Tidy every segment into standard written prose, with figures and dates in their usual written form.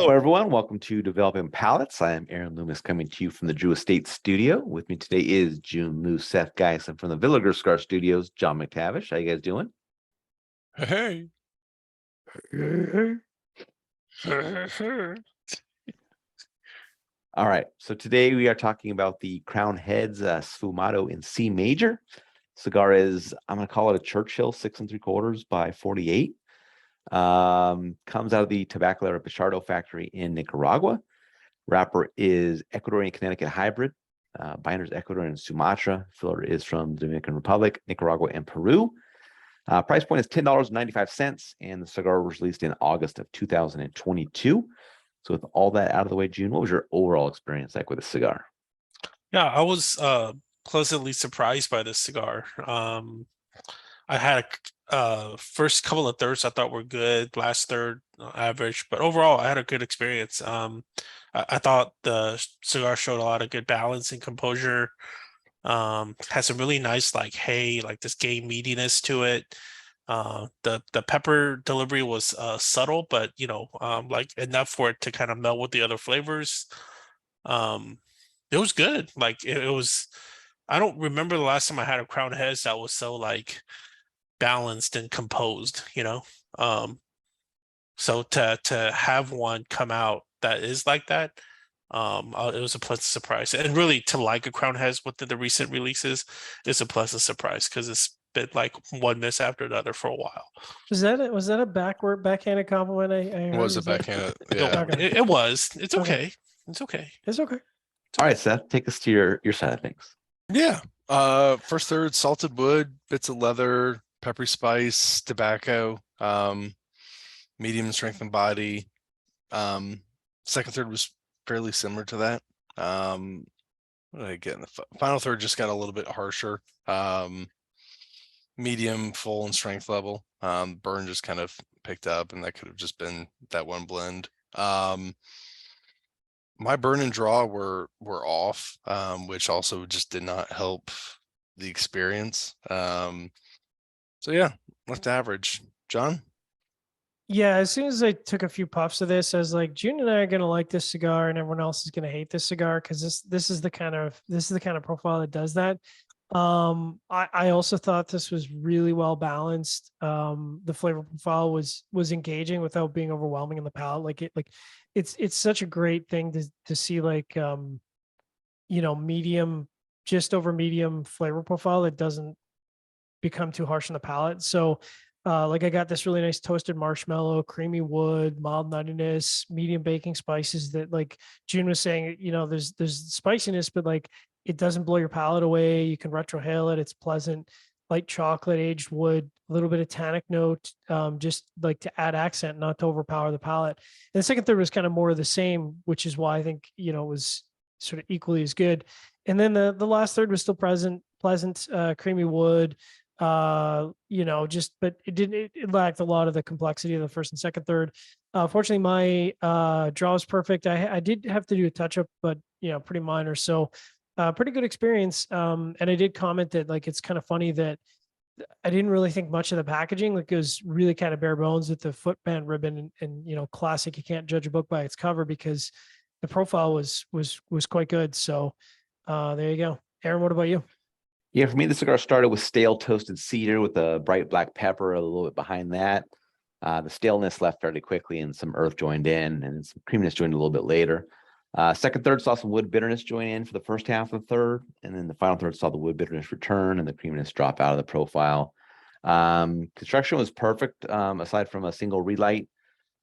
Hello, everyone. Welcome to Developing Palates. I am Aaron Loomis coming to you from the Drew Estate Studio. With me today is Jiunn, Lou, Seth, Geis, and from the Villager Scar Studios, John McTavish. How you guys doing? Hey. All right. So today we are talking about the Crowned Heads Sfumato in C major. Cigar is, I'm going to call it a Churchill 6 3/4 by 48. Comes out of the Tabacalera Pichardo factory in Nicaragua. Wrapper is Ecuadorian Connecticut hybrid. Binder's Ecuador and Sumatra. Filler is from the Dominican Republic, Nicaragua, and Peru. Price point is $10.95, and the cigar was released in August of 2022. So with all that out of the way, Jiunn, what was your overall experience like with the cigar? Yeah, I was pleasantly surprised by this cigar. I had first couple of thirds I thought were good, last third average, but overall I had a good experience. I thought the cigar showed a lot of good balance and composure. Has some really nice like this game meatiness to it. The pepper delivery was subtle, but like enough for it to kind of meld with the other flavors. It was good. Like it was. I don't remember the last time I had a Crowned Heads that was so like balanced and composed. So to have one come out that is like that, it was a pleasant surprise. And really to like a Crowned Heads with the recent releases is a pleasant surprise because it's been like one miss after another for a while. Was that a backhanded compliment? I Was heard? a backhanded? Yeah. It was. It's okay. Okay. It's okay. It's okay. All right, Seth, take us to your side of things. Yeah. First third, salted wood, bits of leather, peppery spice, tobacco, medium strength and body. Second third was fairly similar to that. What did I get in the final third? Just got a little bit harsher. Medium, full, and strength level. Burn just kind of picked up, and that could have just been that one blend. My burn and draw were off, which also just did not help the experience. So yeah, left average. John? Yeah, as soon as I took a few puffs of this, I was like, Jiunn and I are gonna like this cigar, and everyone else is gonna hate this cigar because this is the kind of profile that does that. I also thought this was really well balanced. The flavor profile was engaging without being overwhelming in the palate. It's such a great thing to see medium, just over medium flavor profile that doesn't become too harsh on the palate. So I got this really nice toasted marshmallow, creamy wood, mild nuttiness, medium baking spices that, like Jiunn was saying, there's spiciness, but like it doesn't blow your palate away. You can retrohale it. It's pleasant, light chocolate, aged wood, a little bit of tannic note, just like to add accent, not to overpower the palate. And the second third was kind of more of the same, which is why I think, it was sort of equally as good. And then the last third was still pleasant, creamy wood, but it lacked a lot of the complexity of the first and second third. Fortunately, my draw was perfect. I did have to do a touch up, but pretty minor. So pretty good experience. And I did comment that like it's kind of funny that I didn't really think much of the packaging. Like it was really kind of bare bones with the footband ribbon and classic. You can't judge a book by its cover because the profile was quite good. So there you go. Aaron, what about you? Yeah, for me, the cigar started with stale toasted cedar with a bright black pepper a little bit behind that. The staleness left fairly quickly and some earth joined in and some creaminess joined a little bit later. Second third saw some wood bitterness join in for the first half of the third, and then the final third saw the wood bitterness return and the creaminess drop out of the profile. Construction was perfect, aside from a single relight.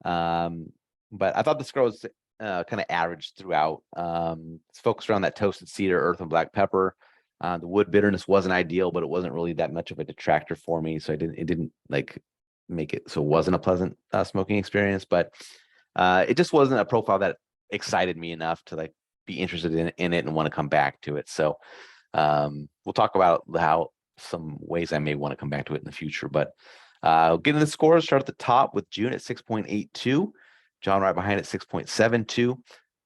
But I thought the cigar was kind of average throughout. It's focused around that toasted cedar, earth, and black pepper. The wood bitterness wasn't ideal, but it wasn't really that much of a detractor for me. So it didn't like make it so it wasn't a pleasant smoking experience, but it just wasn't a profile that excited me enough to like be interested in it and want to come back to it. So we'll talk about how some ways I may want to come back to it in the future. But getting the scores, start at the top with Jiunn at 6.82, John right behind at 6.72.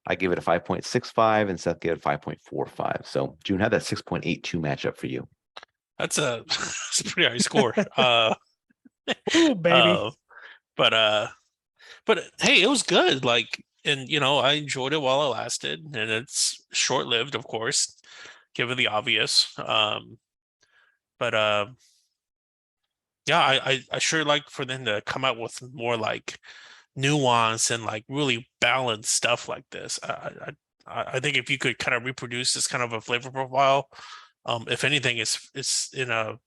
I gave it a 5.65 and Seth gave it 5.45. So Jiunn, how'd that 6.82 matchup for you? That's a pretty high score. Ooh, baby. But hey, it was good. Like and I enjoyed it while it lasted, and it's short lived, of course, given the obvious. But yeah, I sure like for them to come out with more like nuance and like really balanced stuff like this. I think if you could kind of reproduce this kind of a flavor profile, if anything, it's in a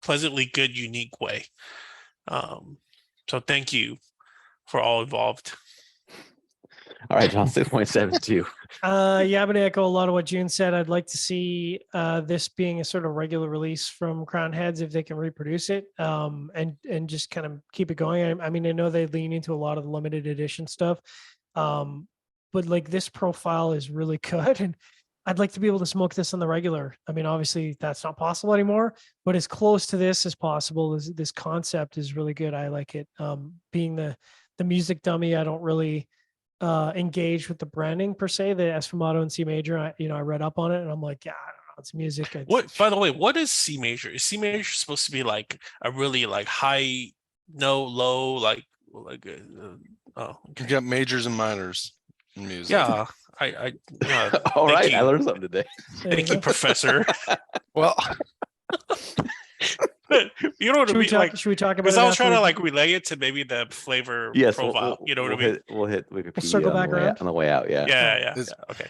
pleasantly good, unique way. So thank you for all involved. All right, John, 6.72. Yeah, I'm gonna echo a lot of what Jiunn said. I'd like to see this being a sort of regular release from Crowned Heads if they can reproduce it, and just kind of keep it going. I mean, I know they lean into a lot of the limited edition stuff, but like this profile is really good, and I'd like to be able to smoke this on the regular. I mean, obviously that's not possible anymore, but as close to this as possible. This concept is really good. I like it. Being the music dummy, I don't really engage with the branding per se, the Sfumato and C major. I read up on it and I'm like, yeah, I don't know, it's music. What, by the way, what is C major? Is C major supposed to be like a really like high, no, low, like oh, You okay. got majors and minors in music. Yeah, All thank right, I you. learned something today. Thank you, Professor. Well, You know what I Should we mean? talk? Like, Should we talk about because it I was after trying to we- like relay it to maybe the flavor Yes, profile. You know what I mean? We'll hit Wikipedia circle on back the way around? on the way out. Yeah. Yeah. It's- Okay.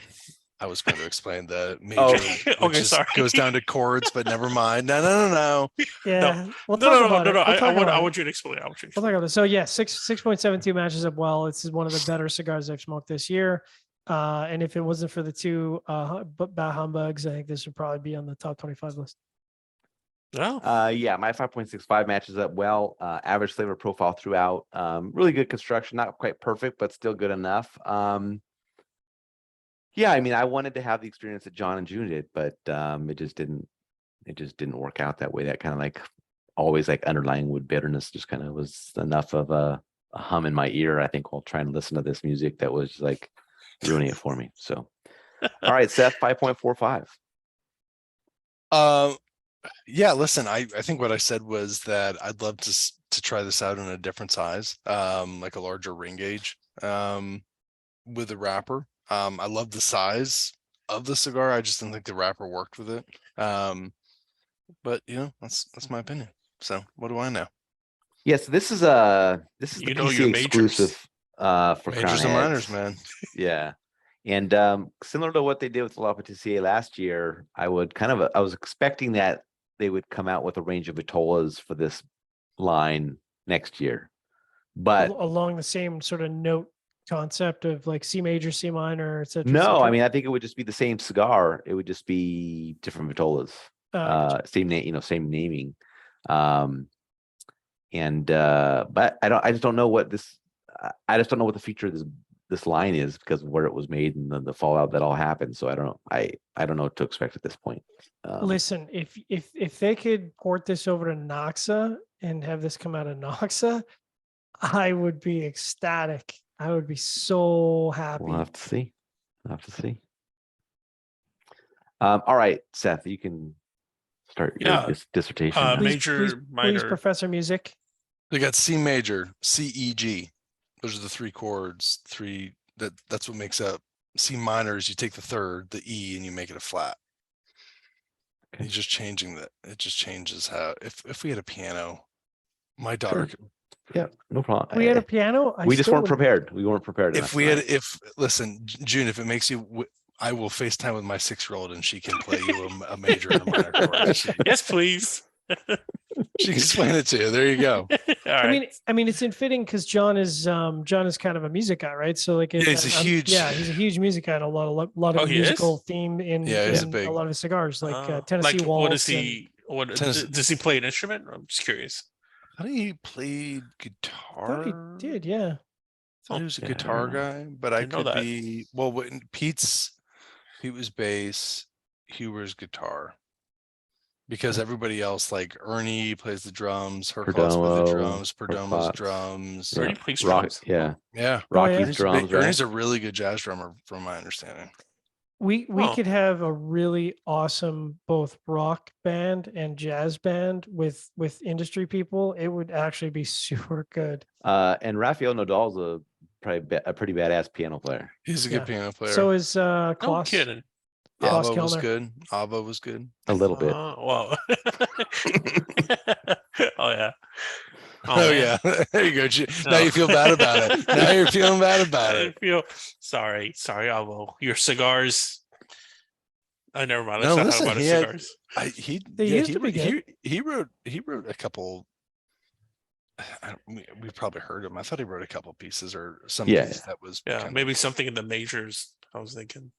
I was going to explain the major, Oh, which okay, just sorry. goes down to chords, but never mind. No. Yeah, we'll No, talk no, about no, it. no. We'll talk about I it. want you to explain. I want you to We'll talk explain. about it. So yeah, 6.72 matches up well. This is one of the better cigars I've smoked this year. And if it wasn't for the two bad humbugs, I think this would probably be on the top 25 list. No. Yeah, my 5.65 matches up well. Average flavor profile throughout. Really good construction, not quite perfect, but still good enough. Yeah, I mean, I wanted to have the experience that John and Jiunn did, but it just didn't work out that way. That kind of like always like underlying wood bitterness just kind of was enough of a hum in my ear, I think, while trying to listen to this music that was like ruining it for me. So all right, Seth, 5.45. Yeah, listen, I think what I said was that I'd love to try this out in a different size, like a larger ring gauge, with a wrapper. I love the size of the cigar. I just didn't think the wrapper worked with it. But that's my opinion. So what do I know? Yes, this is the You know PC your majors. exclusive for Crowned Majors and minors, Heads. man. Yeah. And similar to what they did with La Patissier last year, I was expecting that they would come out with a range of vitolas for this line next year. But Along the same sort of note concept of like C major, C minor, et cetera. et no, cetera. I mean, I think it would just be the same cigar. It would just be different vitolas. Gotcha. Same name, same naming. But I just don't know what I just don't know what the future of this line is because of where it was made and the fallout that all happened. So I don't know what to expect at this point. Listen, if they could port this over to Noxa and have this come out of Noxa, I would be ecstatic. I would be so happy. We'll have to see. All right, Seth, you can start your dissertation. now. Major, minor. Please, Professor Music. They got C major, C, E, G. Those are the three chords. That's what makes up C minor. Is you take the third, the E, and you make it a flat. Okay. You're just changing that. It just changes how. If we had a piano, my daughter. Sure. Yeah, no problem. We had a piano. We just weren't prepared. We weren't prepared. If we had, listen, Jiunn, if it makes you, I will FaceTime with my 6-year-old and she can play you a major and a minor chord. Yes, please. She can explain it to you. There you go. All right. I mean, it's fitting because John is kind of a music guy, right? So like, he's a huge music guy, and a lot of Oh, he musical theme in, Yeah, he's a in big- a lot of his cigars, like Tennessee like, Waltz. what is he? What Tennessee- does he play an instrument? I'm just curious. I think he played I guitar. thought he did, yeah. I thought he was a Okay, I don't guitar know. guy, but I Didn't know could that. be. Well, Pete was bass, Hugh was guitar. Because everybody else, like Ernie plays the drums, Herclots with the Perdomo, drums, Perdomo's Herclots. drums. Yeah. Ernie plays Rock, drums. yeah, Yeah, Rocky's yeah. Ernie's, drums, Ernie's right? a really good jazz drummer, from my understanding. We Oh. could have a really awesome both rock band and jazz band with industry people. It would actually be super good. And Rafael Nadal's a probably a pretty badass piano player. He's a Yeah. good piano player. So is No Klaus. kidding. Klaus Ava was Kellner. good. Ava was good. A little bit. Well. Oh yeah. Oh, man. yeah. There you go. Now No. you feel bad about it. Now you're feeling bad about I it. feel sorry. I will. Your cigars. I never mind. No, Let's not talk listen, about his cigars. They used to be good. He wrote a couple. We probably heard him. I thought he wrote a couple pieces or some Yeah. piece that was Yeah, kind maybe something in the majors. I was thinking.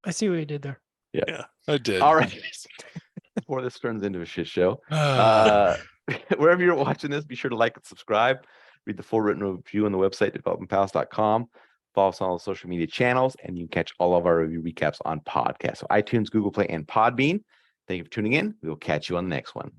I see what you did there. I did. All right. Before this turns into a shit show, Uh, wherever you're watching this, be sure to like and subscribe. Read the full written review on the website, developmentpalace.com. Follow us on all the social media channels, and you can catch all of our review recaps on podcasts. So iTunes, Google Play, and Podbean. Thank you for tuning in. We will catch you on the next one.